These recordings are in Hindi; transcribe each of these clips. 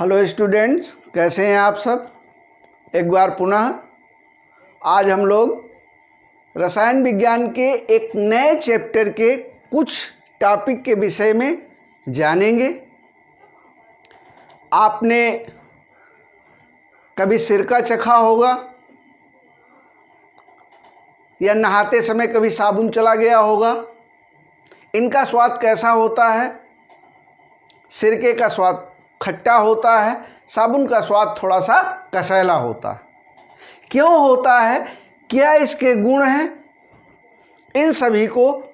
हेलो स्टूडेंट्स, कैसे हैं आप सब। एक बार पुनः आज हम लोग रसायन विज्ञान के एक नए चैप्टर के कुछ टॉपिक के विषय में जानेंगे। आपने कभी सिरका चखा होगा या नहाते समय कभी साबुन चला गया होगा। इनका स्वाद कैसा होता है? सिरके का स्वाद खट्टा होता है, साबुन का स्वाद थोड़ा सा कसैला होता है। क्यों होता है? क्या इसके गुण हैं? इन सभी को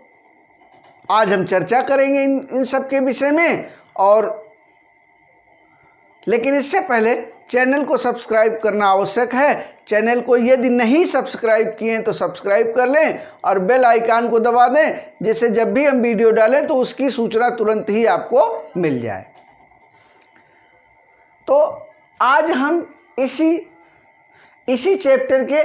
आज हम चर्चा करेंगे इन सब के विषय में। और लेकिन इससे पहले चैनल को सब्सक्राइब करना आवश्यक है। चैनल को यदि नहीं सब्सक्राइब किए हैं तो सब्सक्राइब कर लें और बेल आइकन को दबा दें, जिससे जब भी हम वीडियो डालें तो उसकी सूचना तुरंत ही आपको मिल जाए। तो आज हम इसी चैप्टर के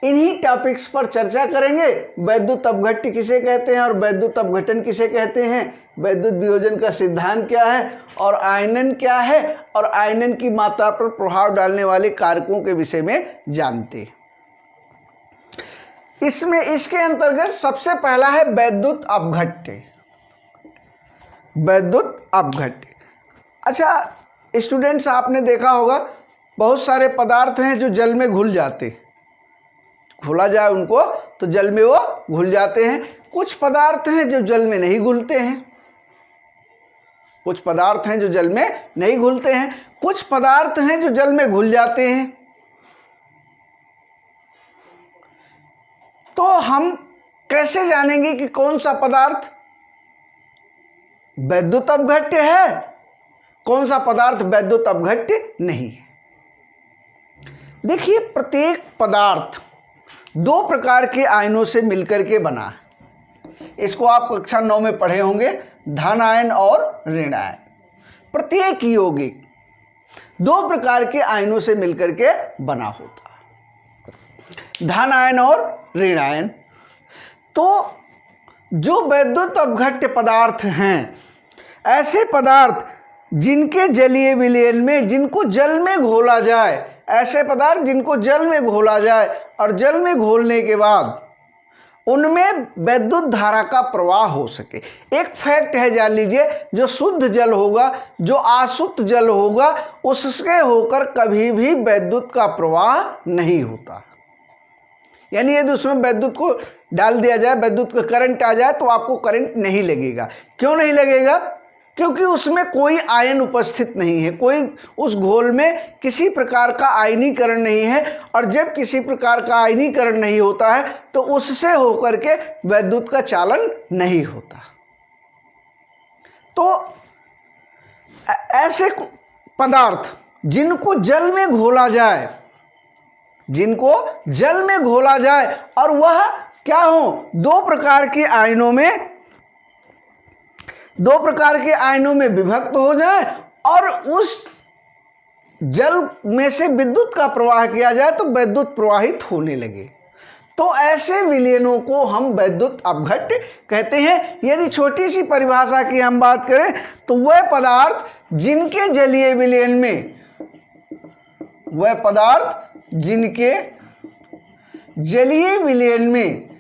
इन्हीं टॉपिक्स पर चर्चा करेंगे। वैद्युत अपघट्य किसे कहते हैं और वैद्युत अपघटन किसे कहते हैं, वैद्युत वियोजन का सिद्धांत क्या है और आयनन क्या है, और आयनन की मात्रा पर प्रभाव डालने वाले कारकों के विषय में जानते हैं। इसके अंतर्गत सबसे पहला है वैद्युत अपघट्य। वैद्युत अपघट्य, अच्छा स्टूडेंट्स, आपने देखा होगा बहुत सारे पदार्थ हैं जो जल में घुल जाते हैं। घोला जाए उनको तो जल में वो घुल जाते हैं। कुछ पदार्थ हैं जो जल में नहीं घुलते हैं। कुछ पदार्थ हैं जो जल में नहीं घुलते हैं। कुछ पदार्थ हैं जो जल में घुल जाते हैं। तो हम कैसे जानेंगे कि कौन सा पदार्थ वैद्युत अपघट्य है, कौन सा पदार्थ वैद्युत अपघट्य नहीं है? देखिए, प्रत्येक पदार्थ दो प्रकार के आयनों से मिलकर के बना है। इसको आप कक्षा 9 में पढ़े होंगे, धन आयन और ऋण आयन। प्रत्येक यौगिक दो प्रकार के आयनों से मिलकर के बना होता है, धन आयन और ऋण आयन। तो जो वैद्युत अपघट्य पदार्थ हैं, ऐसे पदार्थ जिनके जलीय विलयन में, जिनको जल में घोला जाए, ऐसे पदार्थ जिनको जल में घोला जाए और जल में घोलने के बाद उनमें वैद्युत धारा का प्रवाह हो सके। एक फैक्ट है, जान लीजिए, जो शुद्ध जल होगा, जो अशुद्ध जल होगा, उससे होकर कभी भी वैद्युत का प्रवाह नहीं होता। यानी यदि उसमें वैद्युत को डाल दिया जाए, वैद्युत का करंट आ जाए, तो आपको करंट नहीं लगेगा। क्यों नहीं लगेगा? क्योंकि उसमें कोई आयन उपस्थित नहीं है, कोई उस घोल में किसी प्रकार का आयनीकरण नहीं है। और जब किसी प्रकार का आयनीकरण नहीं होता है तो उससे होकर के वैद्युत का चालन नहीं होता। तो ऐसे पदार्थ जिनको जल में घोला जाए, जिनको जल में घोला जाए और वह क्या हो, दो प्रकार के आयनों में विभक्त हो जाए और उस जल में से विद्युत का प्रवाह किया जाए तो वैद्युत प्रवाहित होने लगे, तो ऐसे विलयनों को हम वैद्युत अपघट्य कहते हैं। यदि छोटी सी परिभाषा की हम बात करें तो वह पदार्थ जिनके जलीय विलयन में, वह पदार्थ जिनके जलीय विलयन में,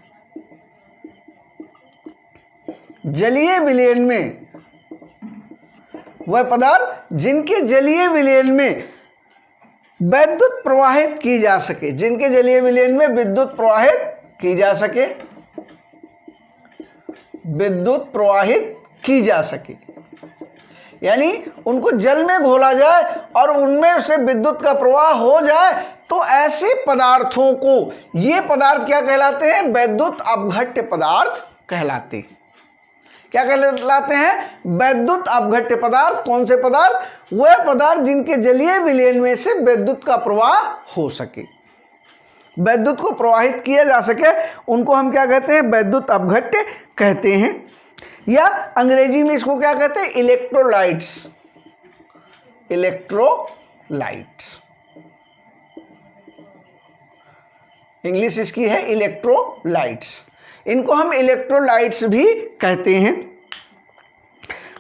वह पदार्थ जिनके जलीय विलयन में विद्युत प्रवाहित की जा सके, जिनके जलीय विलयन में विद्युत प्रवाहित की जा सके, विद्युत प्रवाहित की जा सके, यानी उनको जल में घोला जाए और उनमें से विद्युत का प्रवाह हो जाए, तो ऐसे पदार्थों को, ये पदार्थ क्या कहलाते हैं? वैद्युत अपघट्य पदार्थ कहलाते हैं। क्या कहलाते हैं? वैद्युत अपघट्य पदार्थ। कौन से पदार्थ? वह पदार्थ जिनके जलीय विलयन में से विद्युत का प्रवाह हो सके, विद्युत को प्रवाहित किया जा सके, उनको हम क्या कहते हैं? वैद्युत अपघट्य कहते हैं। या अंग्रेजी में इसको क्या कहते हैं? इलेक्ट्रोलाइट्स। इलेक्ट्रोलाइट्स, इंग्लिश इसकी है इलेक्ट्रोलाइट्स। इनको हम इलेक्ट्रोलाइट्स भी कहते हैं।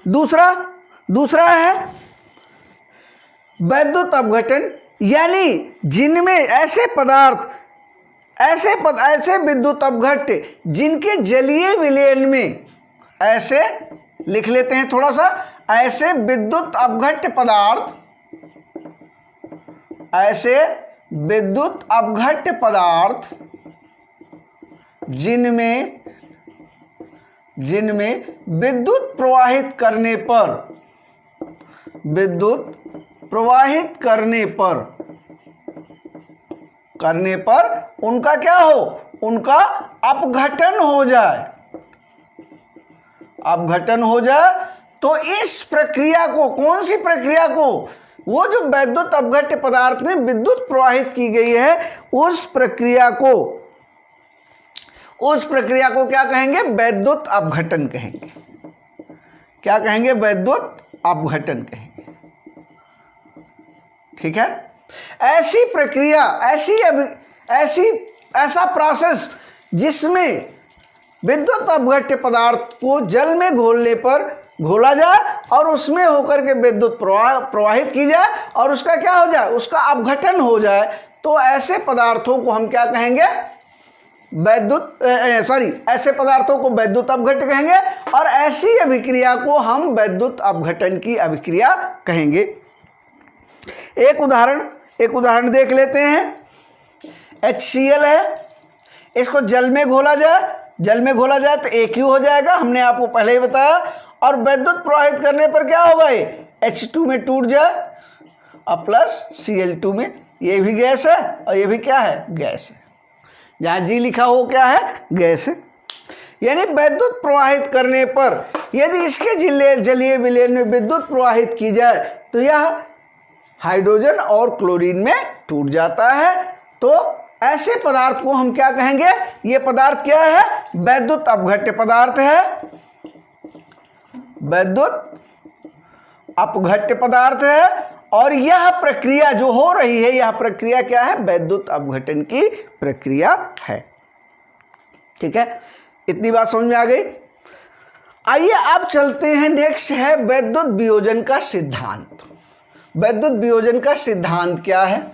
दूसरा है वैद्युत अपघटन यानी जिनमें ऐसे पदार्थ ऐसे विद्युत अपघट्य जिनके जलीय विलयन में, ऐसे लिख लेते हैं थोड़ा सा, ऐसे विद्युत अपघट्य पदार्थ, ऐसे विद्युत अपघट्य पदार्थ जिनमें विद्युत प्रवाहित करने पर उनका क्या हो, उनका अपघटन हो जाए, तो इस प्रक्रिया को, कौन सी प्रक्रिया को, वो जो वैद्युत अपघट्य पदार्थ में विद्युत प्रवाहित की गई है उस प्रक्रिया को क्या कहेंगे, वैद्युत अपघटन कहेंगे। क्या कहेंगे, वैद्युत अपघटन कहेंगे। ठीक है। ऐसी प्रक्रिया, ऐसा प्रोसेस जिसमें विद्युत अपघट्य पदार्थ को जल में घोला जाए और उसमें होकर के विद्युत प्रवाहित की जाए और उसका क्या हो जाए, उसका अपघटन हो जाए, तो ऐसे पदार्थों को हम क्या कहेंगे, ऐसे पदार्थों को वैद्युत अपघट्य कहेंगे और ऐसी अभिक्रिया को हम वैद्युत अपघटन की अभिक्रिया कहेंगे। एक उदाहरण देख लेते हैं। HCl है, इसको जल में घोला जाए तो AQ हो जाएगा, हमने आपको पहले ही बताया, और विद्युत प्रवाहित करने पर क्या होगा, ये H2 में टूट जाए और प्लस Cl2 में, ये भी गैस है और ये भी क्या है, गैस है। जहाँ G लिखा हो क्या है, गैस है। यानी विद्युत प्रवाहित करने पर यदि इसके जलीय विलयन में विद्युत प्रवाहित की जाए तो यह हाइड्रोजन और क्लोरीन में टूट जाता है। तो ऐसे पदार्थ को हम क्या कहेंगे, ये पदार्थ क्या है, वैद्युत अपघट्य पदार्थ है, वैद्युत अपघट्य पदार्थ है। और यह प्रक्रिया जो हो रही है, यह प्रक्रिया क्या है, वैद्युत अपघटन की प्रक्रिया है। ठीक है, इतनी बात समझ में आ गई। आइए अब चलते हैं, नेक्स्ट है वैद्युत वियोजन का सिद्धांत। वैद्युत वियोजन का सिद्धांत क्या है,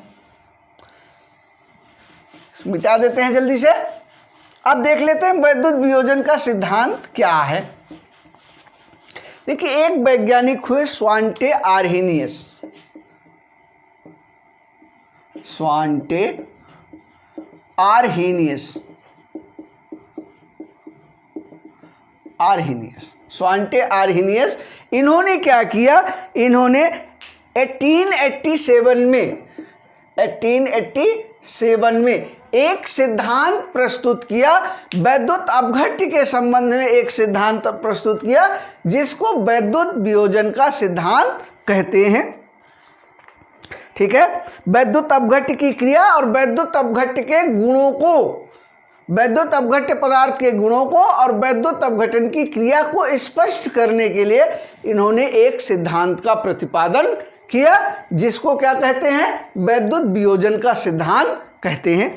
मिटा देते हैं जल्दी से। अब देख लेते हैं वैद्युत वियोजन का सिद्धांत क्या है। देखिए, एक वैज्ञानिक हुए स्वांटे आर्हेनियस। इन्होंने क्या किया, इन्होंने 1887 में एक सिद्धांत प्रस्तुत किया, वैद्युत अपघट्य के संबंध में एक सिद्धांत प्रस्तुत किया जिसको वैद्युत वियोजन का सिद्धांत कहते हैं। ठीक है, वैद्युत अपघट्य की क्रिया और वैद्युत अपघट्य के गुणों को, वैद्युत अपघट्य पदार्थ के गुणों को और वैद्युत अपघटन की क्रिया को स्पष्ट करने के लिए इन्होंने एक सिद्धांत का प्रतिपादन किया जिसको क्या कहते हैं, वैद्युत वियोजन का सिद्धांत कहते हैं।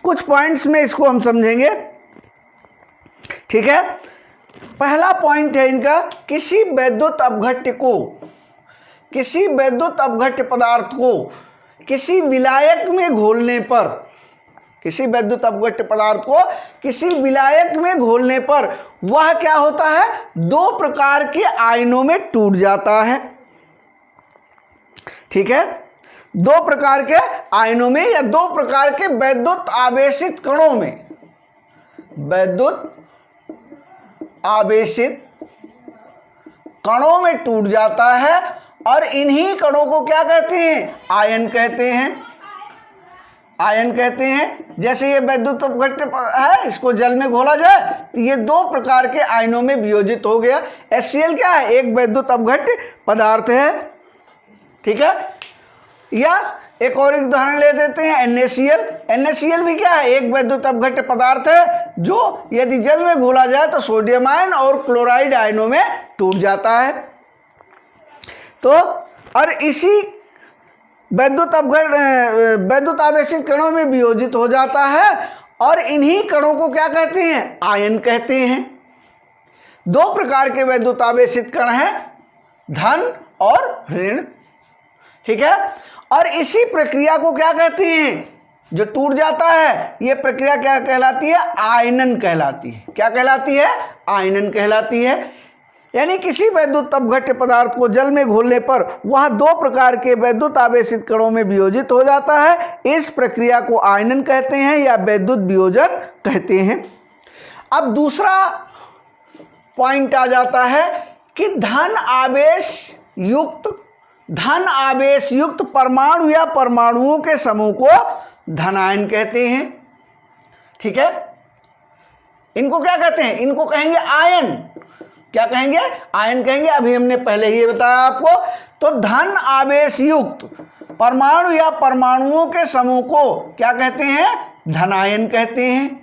कुछ पॉइंट्स में इसको हम समझेंगे। ठीक है, पहला पॉइंट है इनका, किसी वैद्युत अपघट्य पदार्थ को किसी विलायक में घोलने पर, किसी वैद्युत अपघट्य पदार्थ को किसी विलायक में घोलने पर वह क्या होता है, दो प्रकार के आयनों में टूट जाता है। ठीक है, दो प्रकार के आयनों में या दो प्रकार के वैद्युत आवेशित कणों में, वैद्युत आवेशित कणों में टूट जाता है और इन्हीं कणों को क्या कहते हैं, आयन कहते हैं। आयन कहते हैं। जैसे ये वैद्युत अपघट्य है, इसको जल में घोला जाए तो ये दो प्रकार के आयनों में वियोजित हो गया। HCl क्या है, एक वैद्युत अपघट्य पदार्थ है। ठीक है, या एक और उदाहरण ले देते हैं, NaCl। NaCl भी क्या है, एक वैद्युत अपघट्य पदार्थ है जो यदि जल में घोला जाए तो सोडियम आयन और क्लोराइड आयनों में टूट जाता है। तो और इसी वैद्युत आवेशित कणों में वियोजित हो जाता है और इन्हीं कणों को क्या कहते हैं, आयन कहते हैं। दो प्रकार के वैद्युत आवेशित कण हैं, धन और ऋण। ठीक है। और इसी प्रक्रिया को क्या कहते हैं, जो टूट जाता है, ये प्रक्रिया क्या कहलाती है, आयनन कहलाती है। क्या कहलाती है, आयनन कहलाती है। यानी किसी वैद्युत अपघट्य पदार्थ को जल में घोलने पर वह दो प्रकार के वैद्युत आवेशित कणों में वियोजित हो जाता है। इस प्रक्रिया को आयनन कहते हैं या वैद्युत वियोजन कहते हैं। अब दूसरा पॉइंट आ जाता है कि धन आवेश युक्त परमाणु या परमाणुओं के समूह को धनायन कहते हैं। ठीक है, इनको क्या कहते हैं, इनको कहेंगे आयन। क्या कहेंगे, आयन कहेंगे। अभी हमने पहले ही बताया आपको। तो धन आवेश युक्त परमाणु या परमाणुओं के समूह को क्या कहते हैं, धनायन कहते हैं।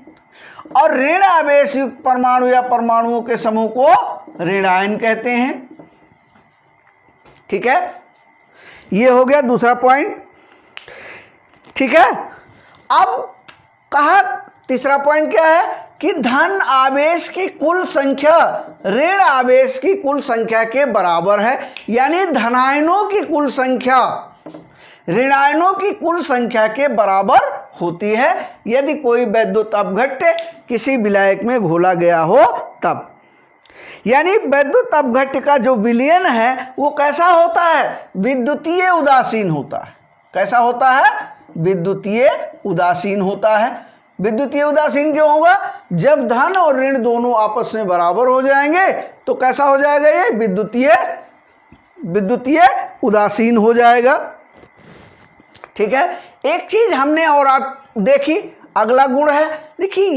और ऋण आवेश युक्त परमाणु या परमाणुओं के समूह को ऋणायन कहते हैं। ठीक है, ये हो गया दूसरा पॉइंट। ठीक है, अब कहा तीसरा पॉइंट क्या है कि धन आवेश की कुल संख्या ऋण आवेश की कुल संख्या के बराबर है। यानी धनायनों की कुल संख्या ऋणायनों की कुल संख्या के बराबर होती है यदि कोई वैद्युत अपघट्य किसी विलायक में घोला गया हो तब। यानी वैद्युत अपघट्य का जो विलयन है वो कैसा होता है, विद्युतीय उदासीन होता है। कैसा होता है, विद्युतीय उदासीन होता है। विद्युतीय उदासीन क्यों होगा, जब धन और ऋण दोनों आपस में बराबर हो जाएंगे तो कैसा हो जाएगा, ये विद्युतीय उदासीन हो जाएगा। ठीक है, एक चीज हमने और आप देखी, अगला गुण है, देखिए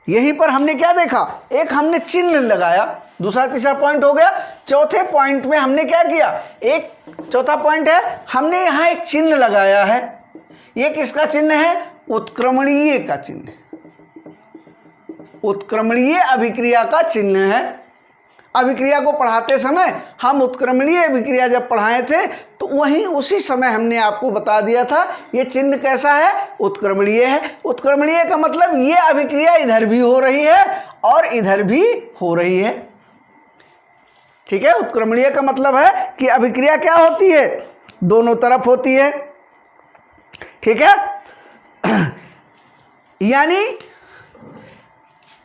यहीं पर हमने क्या देखा, एक हमने चिन्ह लगाया। दूसरा तीसरा पॉइंट हो गया। चौथे पॉइंट में हमने क्या किया, एक चौथा पॉइंट है, हमने यहाँ एक चिन्ह लगाया है। ये किसका चिन्ह है, उत्क्रमणीय का चिन्ह, उत्क्रमणीय अभिक्रिया का चिन्ह है। अभिक्रिया को पढ़ाते समय हम उत्क्रमणीय अभिक्रिया जब पढ़ाए थे तो वहीं उसी समय हमने आपको बता दिया था ये चिन्ह कैसा है, उत्क्रमणीय है। उत्क्रमणीय का मतलब ये अभिक्रिया इधर भी हो रही है और इधर भी हो रही है। ठीक है, उत्क्रमणीय का मतलब है कि अभिक्रिया क्या होती है, दोनों तरफ होती है। ठीक है, यानी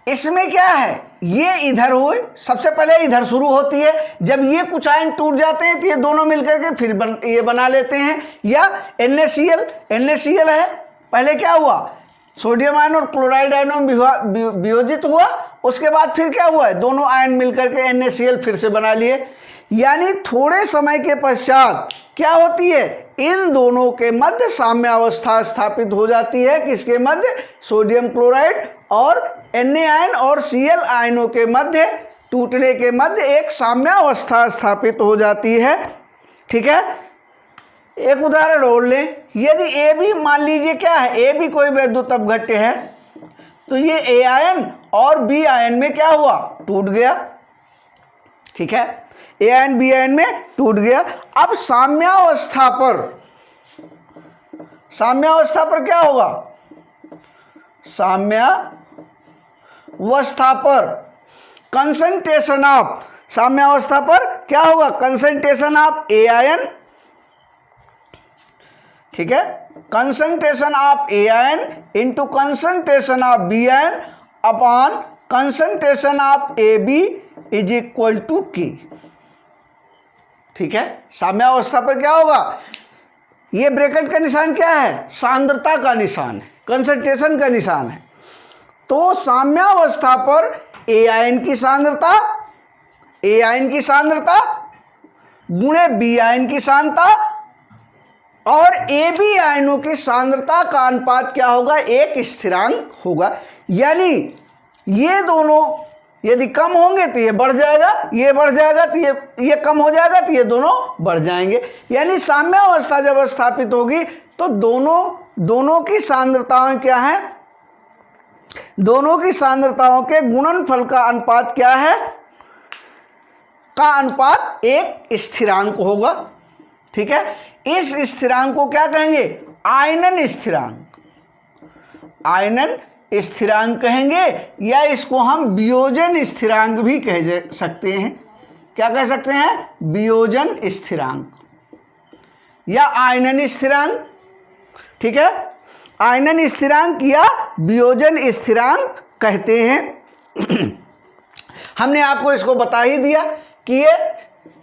इसमें क्या है, ये इधर हुए, सबसे पहले इधर शुरू होती है। जब ये कुछ आयन टूट जाते हैं तो ये दोनों मिलकर के फिर ये बना लेते हैं। या NaCl है, पहले क्या हुआ, सोडियम आयन और क्लोराइड आयन वियोजित हुआ, उसके बाद फिर क्या हुआ है, दोनों आयन मिलकर के NaCl फिर से बना लिए। यानी थोड़े समय के पश्चात क्या होती है, इन दोनों के मध्य साम्यावस्था स्थापित हो जाती है। किसके मध्य, सोडियम क्लोराइड और Na आयन और Cl आयनों के मध्य टूटने के मध्य एक साम्यावस्था स्थापित हो जाती है। ठीक है, एक उदाहरण और लें, यदि AB मान लीजिए क्या है, AB कोई वैद्युत अपघट्य है तो ये A आयन और B आयन में क्या हुआ, टूट गया। ठीक है, A आयन B आयन में टूट गया। अब साम्यावस्था पर क्या होगा, साम्यावस्था पर कंसंट्रेशन ऑफ, साम्यावस्था पर क्या होगा, कंसंट्रेशन ऑफ A आयन, ठीक है, concentration of A ion into concentration of B ion upon concentration of AB is equal to K। ठीक है, साम्यावस्था पर क्या होगा, ये ब्रैकेट का निशान क्या है, सांद्रता का निशान है, कंसंट्रेशन का निशान है। तो साम्यावस्था पर A आयन की सांद्रता गुणे B आयन की सांद्रता और AB आयनों की सांद्रता का अनुपात क्या होगा, एक स्थिरांक होगा। यानी ये दोनों यदि कम होंगे तो ये बढ़ जाएगा, ये बढ़ जाएगा तो ये कम हो जाएगा तो ये दोनों बढ़ जाएंगे। यानी साम्यावस्था जब स्थापित होगी तो दोनों की सांद्रताएं क्या है, दोनों की सांद्रताओं के गुणनफल का अनुपात क्या है, का अनुपात एक स्थिरांक होगा। ठीक है, इस स्थिरांक को क्या कहेंगे, आयनन स्थिरांक, आयनन स्थिरांक कहेंगे, या इसको हम वियोजन स्थिरांक भी कह सकते हैं। क्या कह सकते हैं, वियोजन स्थिरांक। या आयनन स्थिरांक, ठीक है, आयनन स्थिरांक या वियोजन स्थिरांक कहते हैं। हमने आपको इसको बता ही दिया कि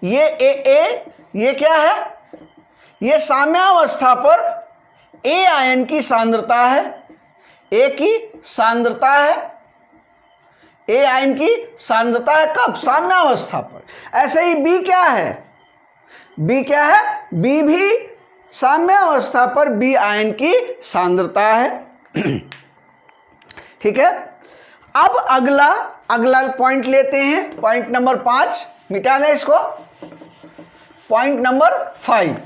ये क्या है, ये साम्यावस्था पर ए आयन की सांद्रता है, ए की सांद्रता है, ए आयन की सांद्रता है कब, साम्यावस्था पर। ऐसे ही बी क्या है, बी क्या है, बी भी साम्यावस्था पर बी आयन की सांद्रता है। ठीक है, अब अगला पॉइंट लेते हैं, पॉइंट नंबर 5, मिटा दें इसको। पॉइंट नंबर 5,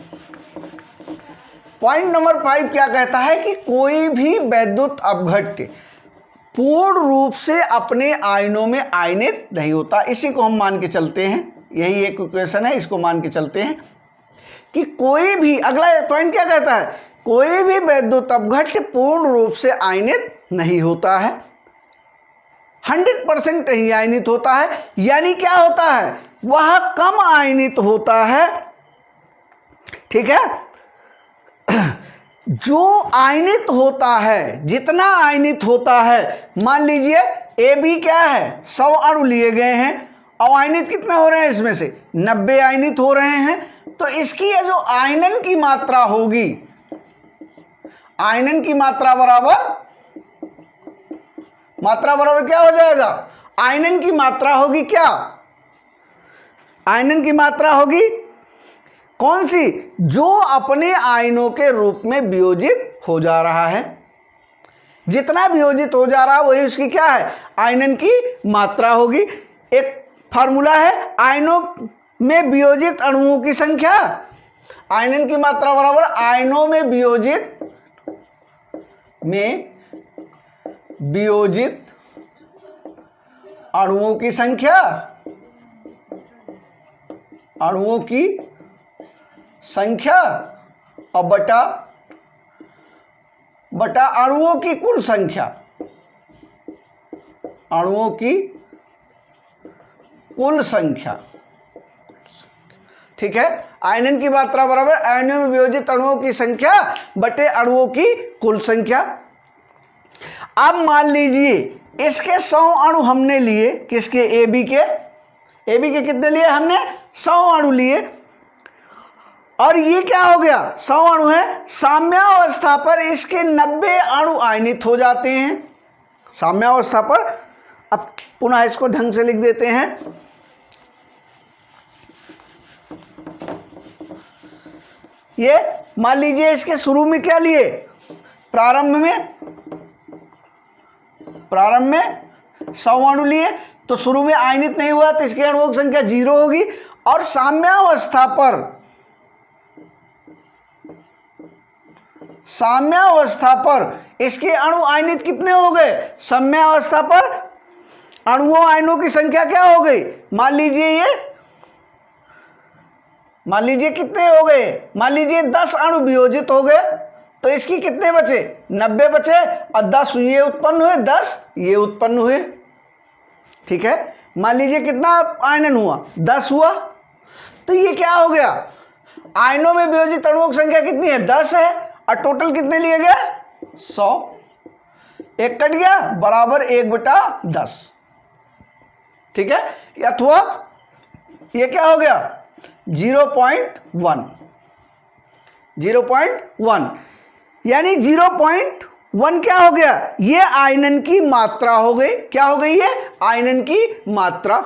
पॉइंट नंबर 5 क्या कहता है कि कोई भी वैद्युत अपघट्य पूर्ण रूप से अपने आयनों में आयनित नहीं होता। इसी को हम मान के चलते हैं, यही एक इक्वेशन है, इसको मान के चलते हैं कि कोई भी, अगला पॉइंट क्या कहता है, कोई भी वैद्युत अपघट्य पूर्ण रूप से आयनित नहीं होता है, 100% ही आयनित होता है। यानी क्या होता है, वह कम आयनित होता है। ठीक है, जो आयनित होता है, जितना आयनित होता है, मान लीजिए ए बी क्या है, 100 अणु लिए गए हैं, और आयनित कितने हो रहे हैं, इसमें से 90 आयनित हो रहे हैं। तो इसकी ये जो आयनन की मात्रा होगी, आयनन की मात्रा बराबर क्या हो जाएगा, आयनन की मात्रा होगी क्या, आयनन की मात्रा होगी कौन सी, जो अपने आयनों के रूप में वियोजित हो जा रहा है। जितना वियोजित हो जा रहा है वही उसकी क्या है, आयनन की मात्रा होगी। एक फार्मूला है, आयनों में वियोजित अणुओं की संख्या, आयनन की मात्रा बराबर आयनों में वियोजित अणुओं की संख्या, अणुओं की संख्या और बटा अणुओं की कुल संख्या, अणुओं की कुल संख्या। ठीक है, आयनन की मात्रा बराबर आयनों में वियोजित अणुओं की संख्या बटे अणुओं की कुल संख्या। अब मान लीजिए इसके 100 अणु हमने लिए, किसके, ए बी के कितने लिए हमने, 100 अणु लिए, और ये क्या हो गया, 100 अणु है, साम्यावस्था पर इसके 90 अणु आयनित हो जाते हैं, साम्यावस्था पर। अब पुनः इसको ढंग से लिख देते हैं, ये मान लीजिए इसके शुरू में क्या लिए, प्रारंभ में 100 अणु लिए, तो शुरू में आयनित नहीं हुआ तो इसके अणुओं की संख्या 0 होगी, और साम्यावस्था पर इसके अणु आयनित कितने हो गए, साम्यावस्था पर अणुओं आयनों की संख्या क्या हो गई, मान लीजिए कितने हो गए, मान लीजिए 10 अणु वियोजित हो गए, तो इसकी कितने बचे, 90 बचे, और 10 ये उत्पन्न हुए, 10 ये उत्पन्न हुए। ठीक है, मान लीजिए कितना आयनन हुआ, 10 हुआ, तो ये क्या हो गया, आयनों में वियोजित अणुओं की संख्या कितनी है, 10 है, और टोटल कितने लिए गए, 100, एक कट गया, बराबर 1/10। ठीक है, अथवा ये क्या हो गया, 0.1, यानी 0.1 क्या हो गया, ये आयनन की मात्रा हो गई, क्या हो गई, ये आयनन की मात्रा।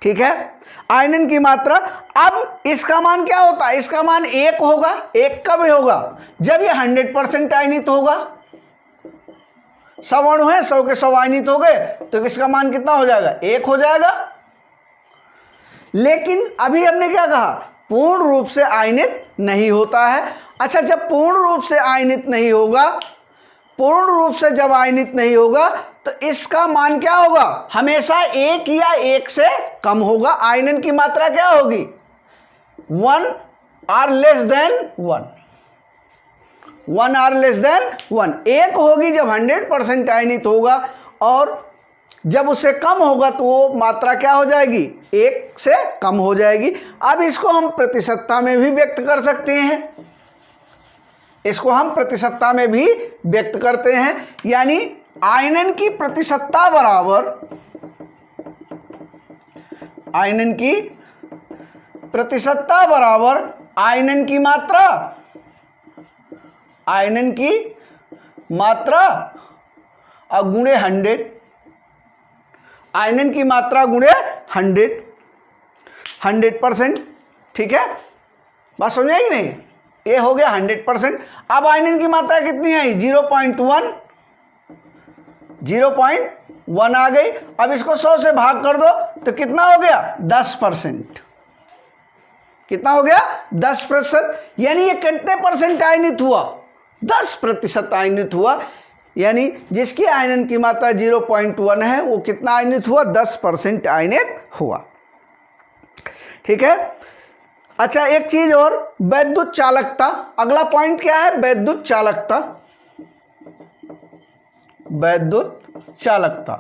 ठीक है, आयनन की मात्रा। अब इसका मान क्या होता है, इसका मान 1 होगा। 1 कब होगा, जब ये 100% आयनित होगा, 100 अणु है, 100 के 100 आयनित हो गए, तो इसका मान कितना हो जाएगा, 1 हो जाएगा। लेकिन अभी हमने क्या कहा, पूर्ण रूप से आयनित नहीं होता है। अच्छा, जब पूर्ण रूप से आयनित नहीं होगा, जब आयनित नहीं होगा, तो इसका मान क्या होगा, हमेशा 1 या 1 से कम होगा। आयनन की मात्रा क्या होगी, 1 or less than 1, 1 or less than 1, 1 होगी जब 100% आयनित होगा, और जब उससे कम होगा तो वो मात्रा क्या हो जाएगी, 1 से कम हो जाएगी। अब इसको हम प्रतिशतता में भी व्यक्त कर सकते हैं, इसको हम प्रतिशतता में भी व्यक्त करते हैं, यानी आयनन की प्रतिशतता बराबर, आयनन की प्रतिशतता बराबर आयनन की मात्रा, आयनन की मात्रा और गुणे 100, आयनन की मात्रा गुणे 100%। ठीक है, बात समझ आएगी नहीं, ये हो गया 100%। अब आयनन की मात्रा कितनी आई, 0.1 आ गई। अब इसको 100 से भाग कर दो तो कितना हो गया, 10%। कितना हो गया, 10%। यानी ये कितने परसेंट आयनित हुआ, 10% आयनित हुआ। यानी जिसकी आयनन की मात्रा 0.1 है वो कितना आयनित हुआ, 10% आयनित हुआ। ठीक है। अच्छा, एक चीज और, वैद्युत चालकता। अगला पॉइंट क्या है, वैद्युत चालकता। वैद्युत चालकता,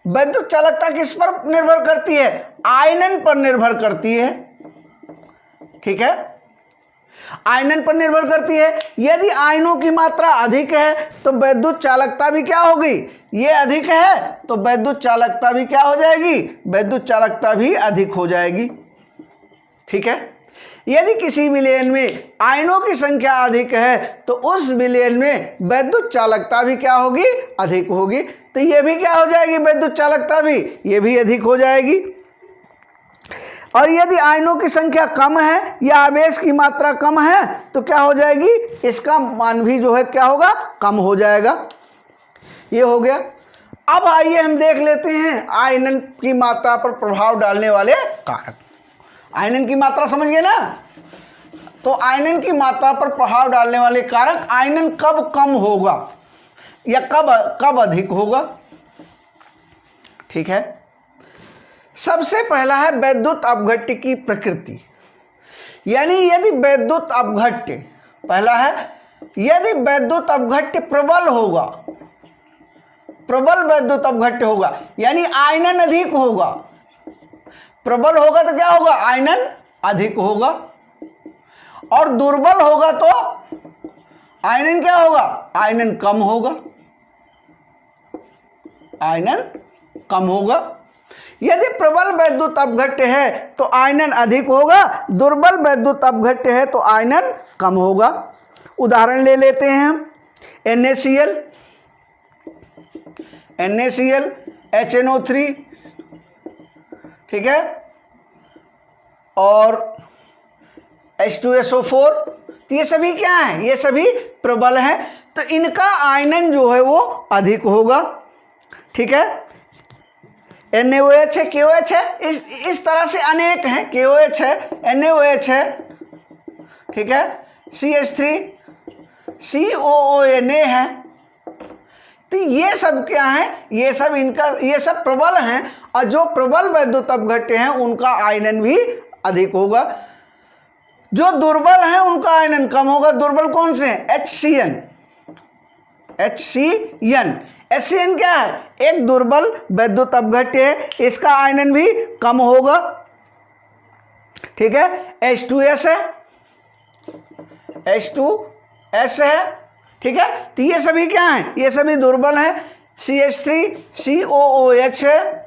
वैद्युत चालकता किस पर निर्भर करती है, आयनन पर निर्भर करती है। ठीक है, आयनन पर निर्भर करती है। यदि आयनों की मात्रा अधिक है तो वैद्युत चालकता भी क्या होगी, ये अधिक है तो वैद्युत चालकता भी क्या हो जाएगी, वैद्युत चालकता भी अधिक हो जाएगी। ठीक है, यदि किसी विलयन में आयनों की संख्या अधिक है तो उस विलयन में वैद्युत चालकता भी क्या होगी, अधिक होगी। तो ये भी क्या हो जाएगी, वैद्युत चालकता भी, ये भी अधिक हो जाएगी। और यदि आयनों की संख्या कम है या आवेश की मात्रा कम है तो क्या हो जाएगी, इसका मान भी जो है क्या होगा, कम हो जाएगा। ये हो गया। अब आइए हम देख लेते हैं आयनन की मात्रा पर प्रभाव डालने वाले कारक। आयनन की मात्रा समझ गए ना, तो आयनन की मात्रा पर प्रभाव डालने वाले कारक, आयनन कब कम होगा या कब अधिक होगा। ठीक है, सबसे पहला है वैद्युत अपघट्य की प्रकृति। यानी यदि वैद्युत अपघट्य, पहला है यदि वैद्युत अपघट्य प्रबल होगा, प्रबल वैद्युत अपघट्य होगा यानी आयनन अधिक होगा। प्रबल होगा तो क्या होगा, आयनन अधिक होगा। और दुर्बल होगा तो आयनन क्या होगा, आयनन कम होगा, आयनन कम होगा। यदि प्रबल वैद्युत अपघट्य है तो आयनन अधिक होगा, दुर्बल वैद्युत अपघट्य है तो आयनन कम होगा। उदाहरण ले लेते हैं हम, NaCl, HNO3, ठीक है, और H2SO4, तो ये सभी क्या हैं, ये सभी प्रबल हैं, तो इनका आयनन जो है वो अधिक होगा। ठीक है, NaOH है, KOH है, इस तरह से अनेक हैं, KOH है, NaOH है, ठीक है, CH3, COONA है। तो ये सब क्या है, ये सब इनका, ये सब प्रबल हैं, और जो प्रबल वैद्युत अपघट्य हैं उनका आयनन भी अधिक होगा। जो दुर्बल हैं उनका आयनन कम होगा। दुर्बल कौन से हैं, HCN क्या है, एक दुर्बल वैद्युत अपघट्य है, इसका आयनन भी कम होगा। ठीक है, H2S है, H2S है, ठीक है, तो ये सभी क्या हैं, ये सभी दुर्बल हैं। CH3, COOH है,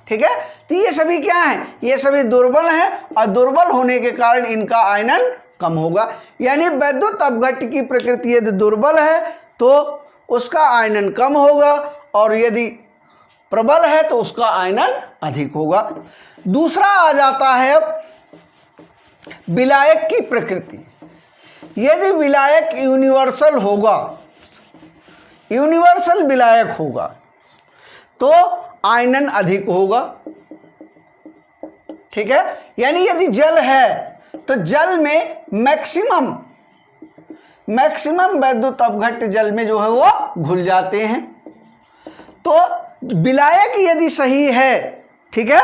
ठीक है, तो ये सभी क्या हैं, ये सभी दुर्बल हैं, और दुर्बल होने के कारण इनका आयनन कम होगा। यानी वैद्युत अपघट्य की प्रकृति यदि दुर्बल है तो उसका आयनन कम होगा, और यदि प्रबल है तो उसका आयनन अधिक होगा। दूसरा आ जाता है विलायक की प्रकृति। यदि विलायक यूनिवर्सल होगा, यूनिवर्सल विलायक होगा तो आयनन अधिक होगा। ठीक है, यानी यदि जल है तो जल में मैक्सिमम वैद्युत अपघट्य जल में जो है वो घुल जाते हैं। तो विलायक यदि सही है, ठीक है,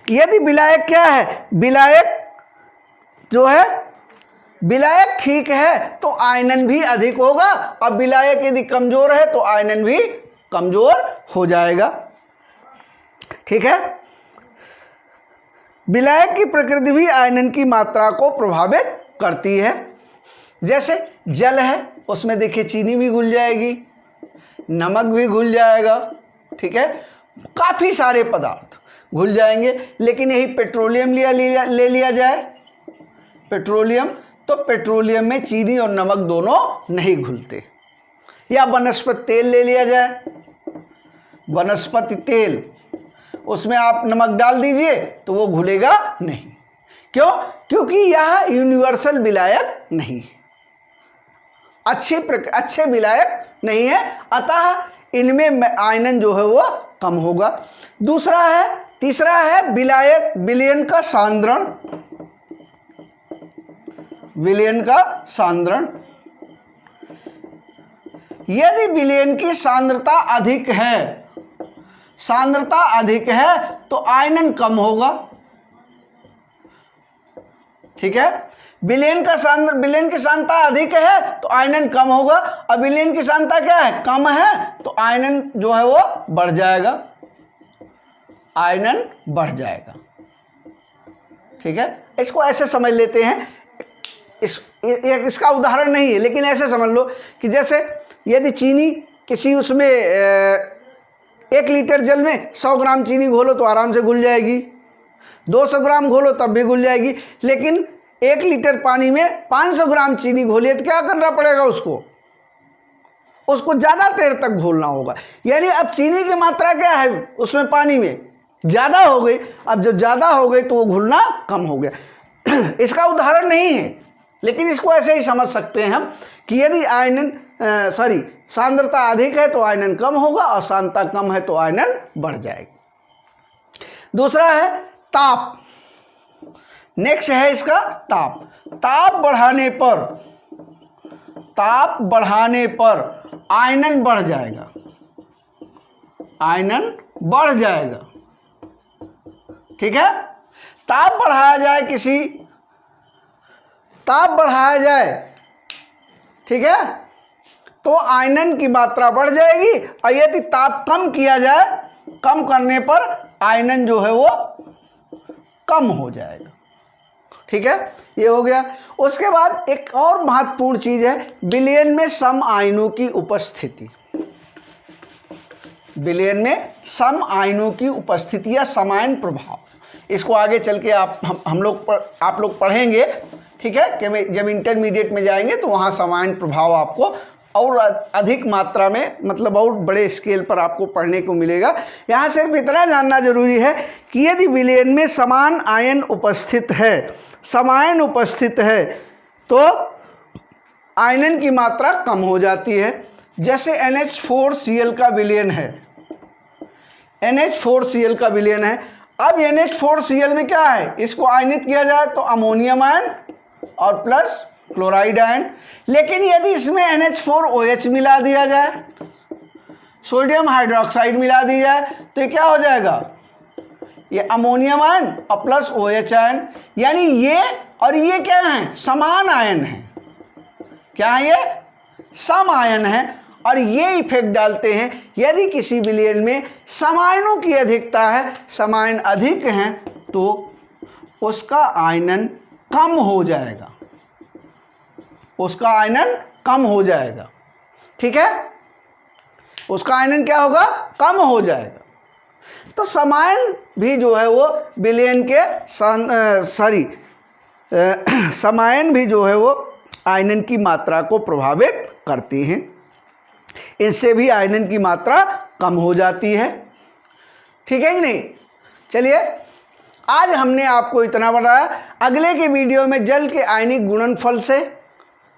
यदि विलायक क्या है, विलायक जो है, विलायक ठीक है तो आयनन भी अधिक होगा, और विलायक यदि कमजोर है तो आयनन भी कमजोर हो जाएगा। ठीक है। विलायक की प्रकृति भी आयनन की मात्रा को प्रभावित करती है। जैसे जल है, उसमें देखिए चीनी भी घुल जाएगी, नमक भी घुल जाएगा। ठीक है, काफ़ी सारे पदार्थ घुल जाएंगे। लेकिन यही पेट्रोलियम ले लिया जाए, पेट्रोलियम, तो पेट्रोलियम में चीनी और नमक दोनों नहीं घुलते। या वनस्पति तेल ले लिया जाए, वनस्पति तेल, उसमें आप नमक डाल दीजिए तो वो घुलेगा नहीं। क्यों? क्योंकि यह यूनिवर्सल विलायक नहीं है, अच्छे विलायक नहीं है, अतः इनमें आयनन जो है वो कम होगा। तीसरा है विलायक विलयन का सांद्रण। विलयन का सांद्रण, यदि विलयन की सांद्रता अधिक है तो आयनन कम होगा। ठीक है, विलयन की सांद्रता अधिक है तो आयनन कम होगा, और विलयन की सांद्रता क्या है? कम है, तो आयनन जो है वो बढ़ जाएगा, आयनन बढ़ जाएगा। ठीक है, इसको ऐसे समझ लेते हैं, इसका उदाहरण नहीं है, लेकिन ऐसे समझ लो कि जैसे यदि चीनी किसी उसमें 1 लीटर जल में 100 ग्राम चीनी घोलो तो आराम से घुल जाएगी, 200 ग्राम घोलो तब भी घुल जाएगी। लेकिन 1 लीटर पानी में 500 ग्राम चीनी घोलिए तो क्या करना पड़ेगा? उसको ज़्यादा देर तक घोलना होगा। यानी अब चीनी की मात्रा क्या है उसमें, पानी में ज़्यादा हो गई। अब जब ज़्यादा हो गई तो वो घुलना कम हो गया। इसका उदाहरण नहीं है, लेकिन इसको ऐसे ही समझ सकते हैं हम कि यदि सांद्रता अधिक है तो आयनन कम होगा, और सांद्रता कम है तो आयनन बढ़ जाएगा। दूसरा है ताप। नेक्स्ट है इसका ताप। ताप बढ़ाने पर आयनन बढ़ जाएगा, आयनन बढ़ जाएगा। ठीक है, ताप बढ़ाया जाए, ठीक है, तो आयनन की मात्रा बढ़ जाएगी, और यदि ताप कम किया जाए, कम करने पर आयनन जो है वो कम हो जाएगा। ठीक है, ये हो गया। उसके बाद एक और महत्वपूर्ण चीज है विलयन में सम आयनों की उपस्थिति। विलयन में सम आयनों की उपस्थिति या समायन प्रभाव, इसको आगे चल के आप लोग पढ़ेंगे। ठीक है, कि जब इंटरमीडिएट में जाएंगे तो वहाँ समायन प्रभाव आपको और अधिक मात्रा में, मतलब और बड़े स्केल पर आपको पढ़ने को मिलेगा। यहाँ सिर्फ इतना जानना जरूरी है कि यदि विलयन में समान आयन उपस्थित है, समायन उपस्थित है, तो आयनन की मात्रा कम हो जाती है। जैसे NH4Cl का विलयन है, NH4Cl का विलयन है। अब NH4Cl में क्या है, इसको आयनित किया जाए तो अमोनियम आयन और प्लस क्लोराइड आयन। लेकिन यदि इसमें NH4OH मिला दिया जाए, सोडियम हाइड्रोक्साइड मिला दी जाए, तो ये क्या हो जाएगा? ये अमोनियम आयन और प्लस OH आयन। यानी ये और ये क्या है? समान आयन है। क्या है? ये सम आयन है। और ये इफेक्ट डालते हैं, यदि किसी विलयन में समायनों की अधिकता है, समायन अधिक हैं, तो उसका आयनन कम हो जाएगा, उसका आयनन कम हो जाएगा। ठीक है, उसका आयनन क्या होगा? कम हो जाएगा। तो समायन भी जो है वो विलयन के समायन भी जो है वो आयनन की मात्रा को प्रभावित करती हैं। इससे भी आयनन की मात्रा कम हो जाती है। ठीक है कि नहीं? चलिए, आज हमने आपको इतना बताया। अगले के वीडियो में जल के आयनिक गुणनफल से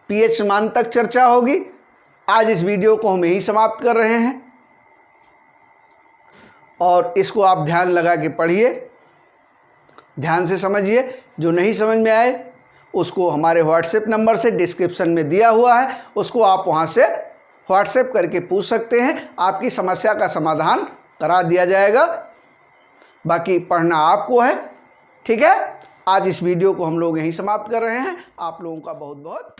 pH मान तक चर्चा होगी। आज इस वीडियो को हम यहीं समाप्त कर रहे हैं, और इसको आप ध्यान लगा के पढ़िए, ध्यान से समझिए। जो नहीं समझ में आए उसको हमारे व्हाट्सएप नंबर से डिस्क्रिप्शन में दिया हुआ है, उसको आप वहाँ से व्हाट्सएप करके पूछ सकते हैं। आपकी समस्या का समाधान करा दिया जाएगा। बाकी पढ़ना आपको है। ठीक है, आज इस वीडियो को हम लोग यहीं समाप्त कर रहे हैं। आप लोगों का बहुत बहुत